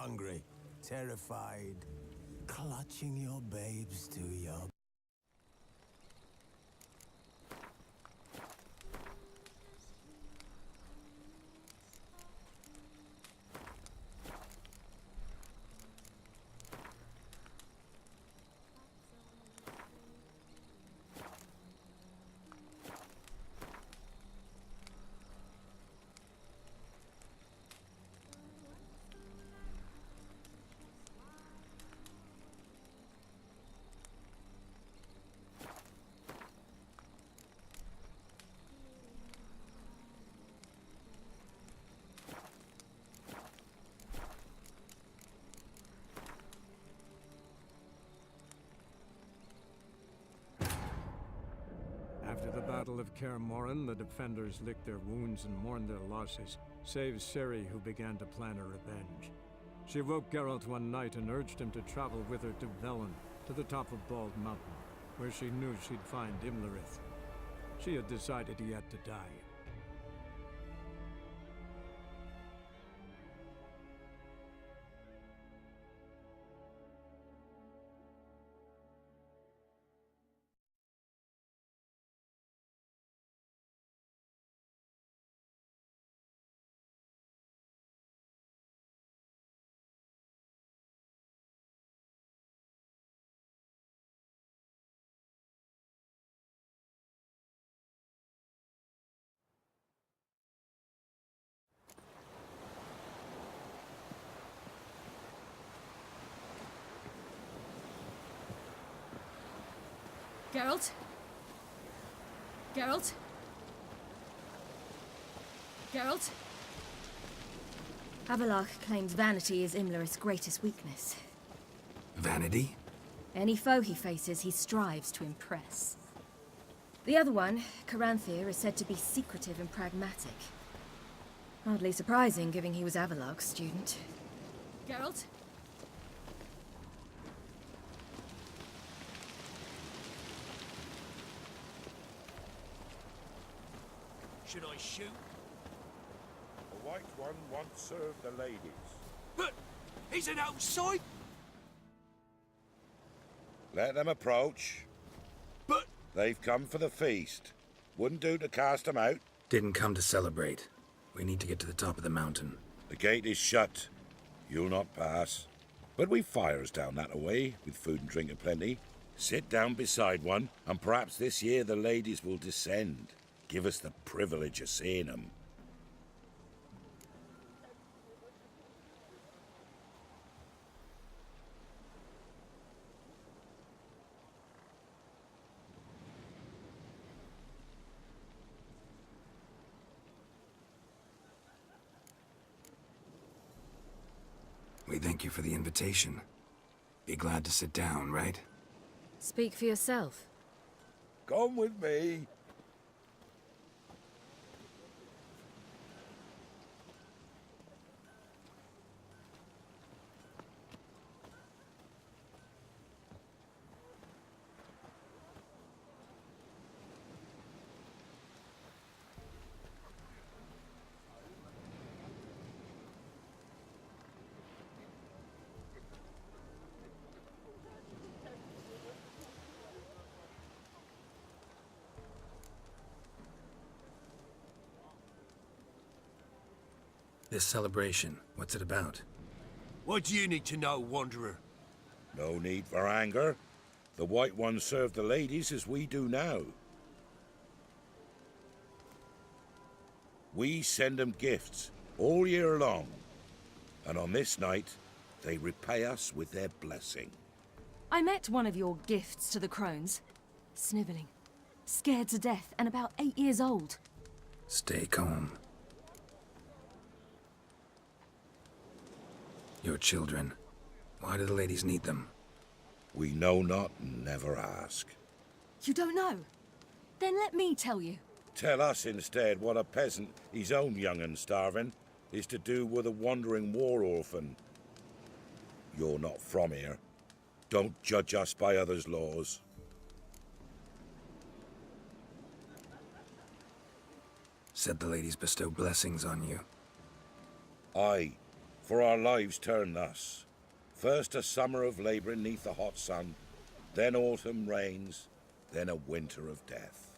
hungry, terrified, clutching your babes to your... After the Battle of Kaer Morhen, the defenders licked their wounds and mourned their losses, save Ciri, who began to plan her revenge. She woke Geralt one night and urged him to travel with her to Velen, to the top of Bald Mountain, where she knew she'd find Imlerith. She had decided he had to die. Geralt? Geralt? Geralt? Avallac'h claims vanity is Imlerith's greatest weakness. Vanity? Any foe he faces, he strives to impress. The other one, Caranthir, is said to be secretive and pragmatic. Hardly surprising, given he was Avallac'h's student. Geralt? Should I shoot? The White One once served the ladies. But he's an outside. Let them approach. But They've come for the feast. Wouldn't do to cast them out. Didn't come to celebrate. We need to get to the top of the mountain. The gate is shut. You'll not pass. But we've fires down that away, with food and drink aplenty. Sit down beside one, and perhaps this year the ladies will descend. Give us the privilege of seeing them. We thank you for the invitation. Be glad to sit down, right? Speak for yourself. Come with me. This celebration, what's it about? what do you need to know, Wanderer? No need for anger. The White Ones serve the ladies as we do now. We send them gifts all year long. And on this night, they repay us with their blessing. I met one of your gifts to the crones. Snivelling. Scared to death and about 8 years old. Stay calm. Your children. Why do the ladies need them? We know not and never ask. You don't know? Then let me tell you. Tell us instead what a peasant, his own young and starving, is to do with a wandering war orphan. You're not from here. Don't judge us by others' laws. Said the ladies bestow blessings on you. Aye, For our lives turn thus. First a summer of labouring neath the hot sun, then autumn rains, then a winter of death.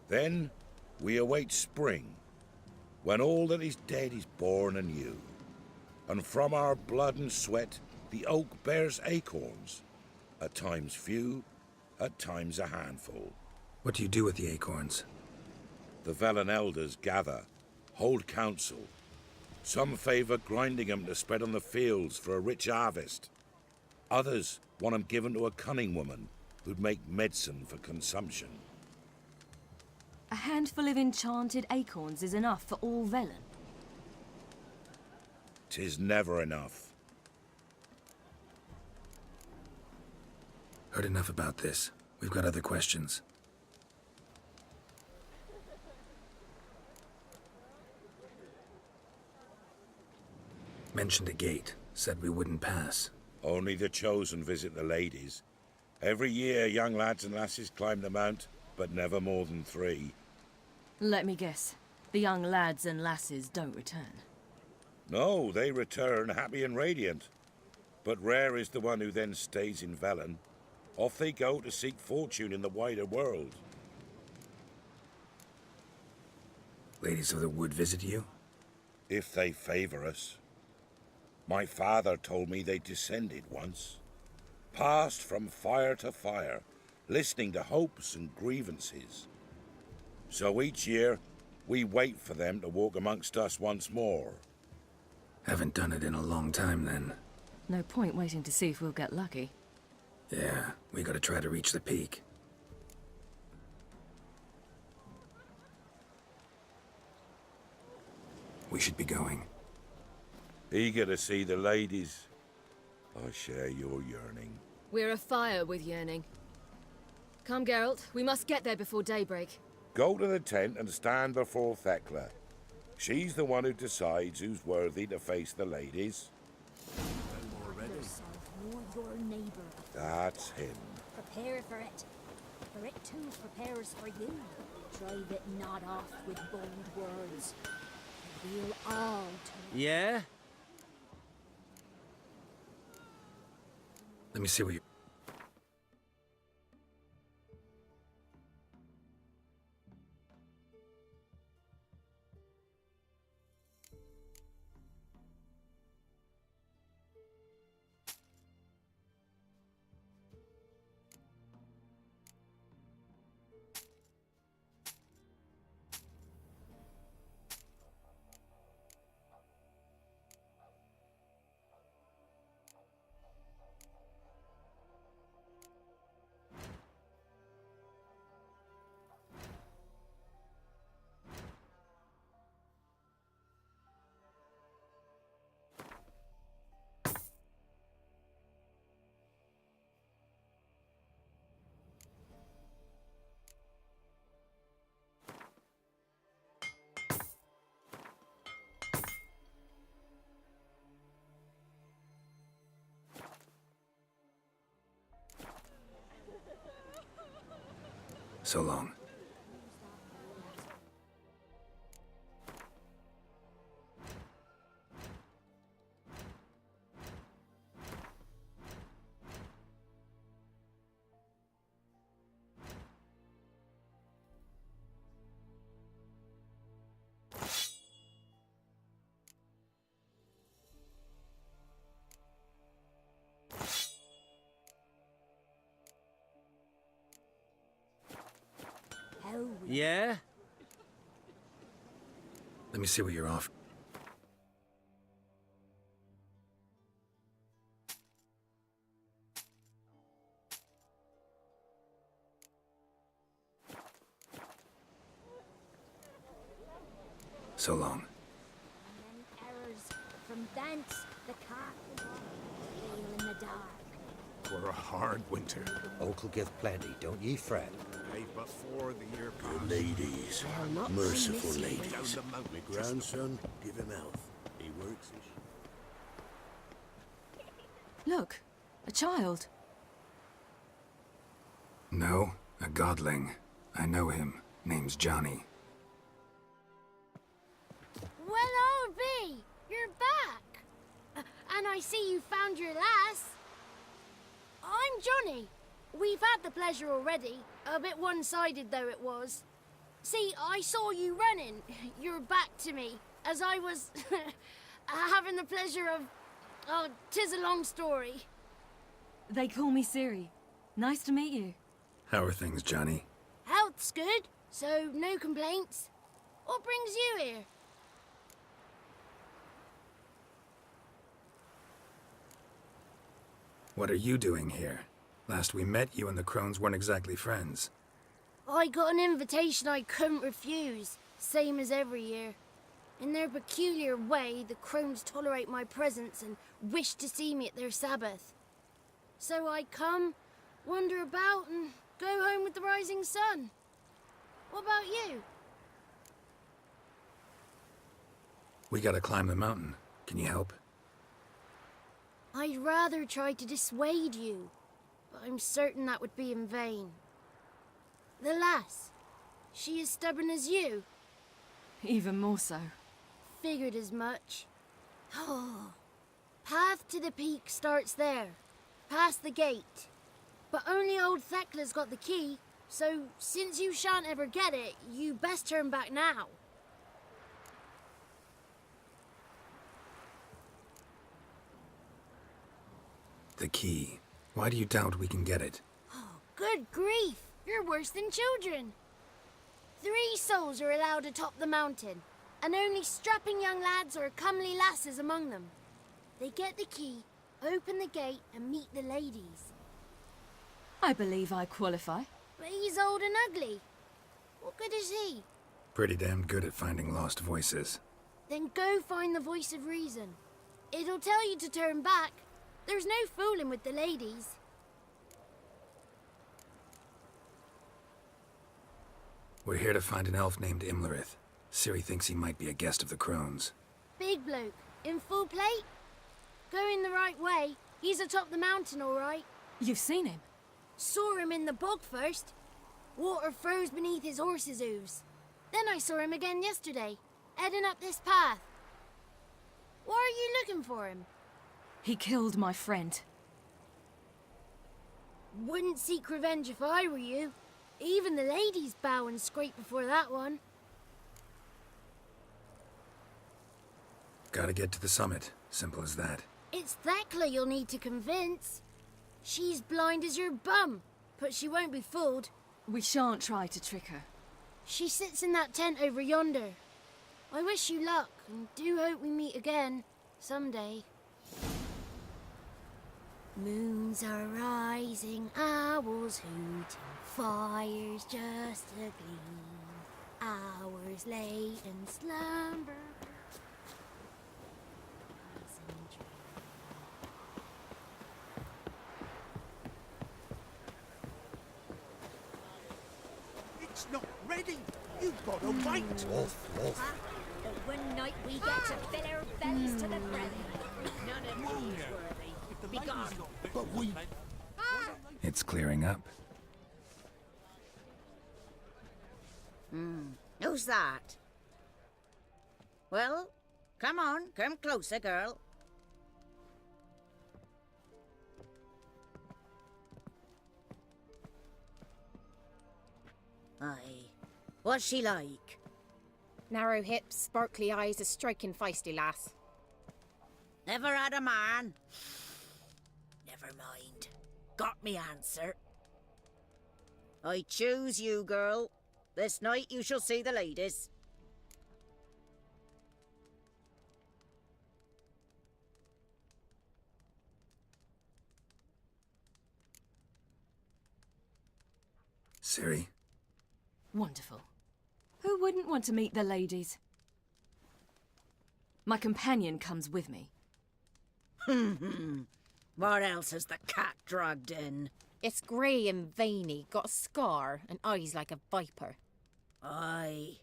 Then we await spring, when all that is dead is born anew. And from our blood and sweat the oak bears acorns, at times few, at times a handful. What do you do with the acorns? The Velen elders gather, hold council. Some favour grinding 'em to spread on the fields for a rich harvest. Others want 'em given to a cunning woman who'd make medicine for consumption. A handful of enchanted acorns is enough for all Velen. 'Tis never enough. Heard enough about this. We've got other questions. Mentioned a gate. Said we wouldn't pass. Only the chosen visit the ladies. Every year young lads and lasses climb the mount, but never more than 3. Let me guess. The young lads and lasses don't return. No, they return happy and radiant. But rare is the one who then stays in Velen. Off they go to seek fortune in the wider world. Ladies of the wood visit you? If they favour us. My father told me they descended once. Passed from fire to fire, listening to hopes and grievances. So each year, we wait for them to walk amongst us once more. Haven't done it in a long time, then. No point waiting to see if we'll get lucky. Yeah, we gotta try to reach the peak. We should be going. Eager to see the ladies. I share your yearning. We're afire with yearning. Come, Geralt. We must get there before daybreak. Go to the tent and stand before Thekla. She's the one who decides who's worthy to face the ladies. Yourself nor your neighbor. That's him. Prepare for it. For it too prepares for you. Drive it not off with bold words. We'll all turn. Yeah? Let me see what you... So long. Yeah? Let me see what you're off. So long. Many errors. From thence, the cart will fail in the dark. For a hard winter. Oak'll give plenty, don't ye fret. Hey, before the year Good ladies. Merciful ladies. My grandson, give him health. He works his... Look, a child. No, a godling. I know him. Name's Johnny. Well, I'll be! You're back! I see you found your lass. I'm Johnny. We've had the pleasure already. A bit one-sided though it was. See, I saw you running, your back to me, as I was having the pleasure of... Oh, 'tis a long story. They call me Siri. Nice to meet you. How are things, Johnny? Health's good, so no complaints. What brings you here? What are you doing here? Last we met, you and the Crones weren't exactly friends. I got an invitation I couldn't refuse, same as every year. In their peculiar way, the Crones tolerate my presence and wish to see me at their Sabbath. So I come, wander about, and go home with the rising sun. What about you? We gotta climb the mountain. Can you help? I'd rather try to dissuade you, but I'm certain that would be in vain. The lass, she as stubborn as you? Even more so. Figured as much. Oh, path to the peak starts there, past the gate. But only old Thekla's got the key, so since you shan't ever get it, you best turn back now. The key. Why do you doubt we can get it? Oh, good grief! You're worse than children. 3 souls are allowed atop the mountain, and only strapping young lads or comely lasses among them. They get the key, open the gate, and meet the ladies. I believe I qualify. But he's old and ugly. What good is he? Pretty damn good at finding lost voices. Then go find the voice of reason. It'll tell you to turn back. There's no fooling with the ladies. We're here to find an elf named Imlerith. Ciri thinks he might be a guest of the Crones. Big bloke, in full plate? Going the right way. He's atop the mountain, all right. You've seen him? Saw him in the bog first. Water froze beneath his horse's hooves. Then I saw him again yesterday, heading up this path. Why are you looking for him? He killed my friend. Wouldn't seek revenge if I were you. Even the ladies bow and scrape before that one. Gotta get to the summit. Simple as that. It's Thekla you'll need to convince. She's blind as your bum, but she won't be fooled. We shan't try to trick her. She sits in that tent over yonder. I wish you luck, and do hope we meet again, someday. Moons are rising, owls hooting, fires just a gleam. Hours late and slumber. It's not ready. You've got to wait. Wolf, wolf. The one night we get to fill our bellies to the brim. None of these worthy. Begone. But we... It's clearing up. Who's that? Well, come on, come closer, girl. Aye. What's she like? Narrow hips, sparkly eyes, a striking feisty lass. Never had a man. Never mind. Got me answer. I choose you, girl. This night you shall see the ladies. Ciri? Wonderful. Who wouldn't want to meet the ladies? My companion comes with me. What else has the cat dragged in? It's grey and veiny, got a scar, and eyes like a viper. Aye.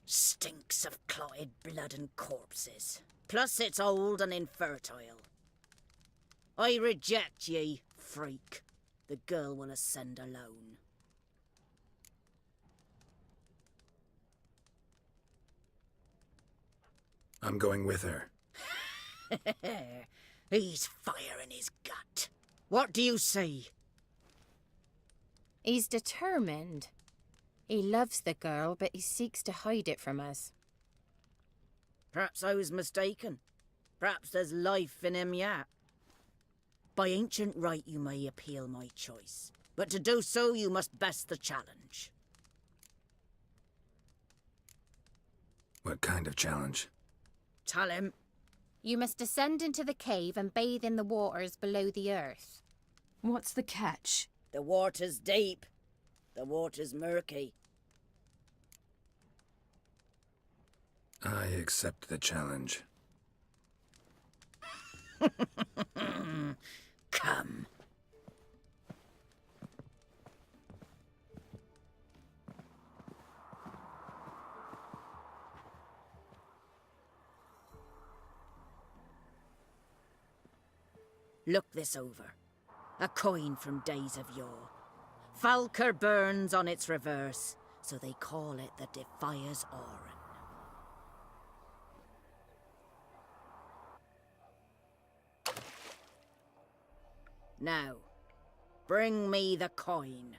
Stinks of clotted blood and corpses. Plus it's old and infertile. I reject ye, freak. The girl will ascend alone. I'm going with her. He's fire in his gut. What do you say? He's determined. He loves the girl, but he seeks to hide it from us. Perhaps I was mistaken. Perhaps there's life in him yet. By ancient right you may appeal my choice, but to do so you must best the challenge. What kind of challenge? Tell him. You must descend into the cave and bathe in the waters below the earth. What's the catch? The water's deep. The water's murky. I accept the challenge. Come. Look this over. A coin from days of yore. Falker burns on its reverse, so they call it the Defier's Oran. Now, bring me the coin.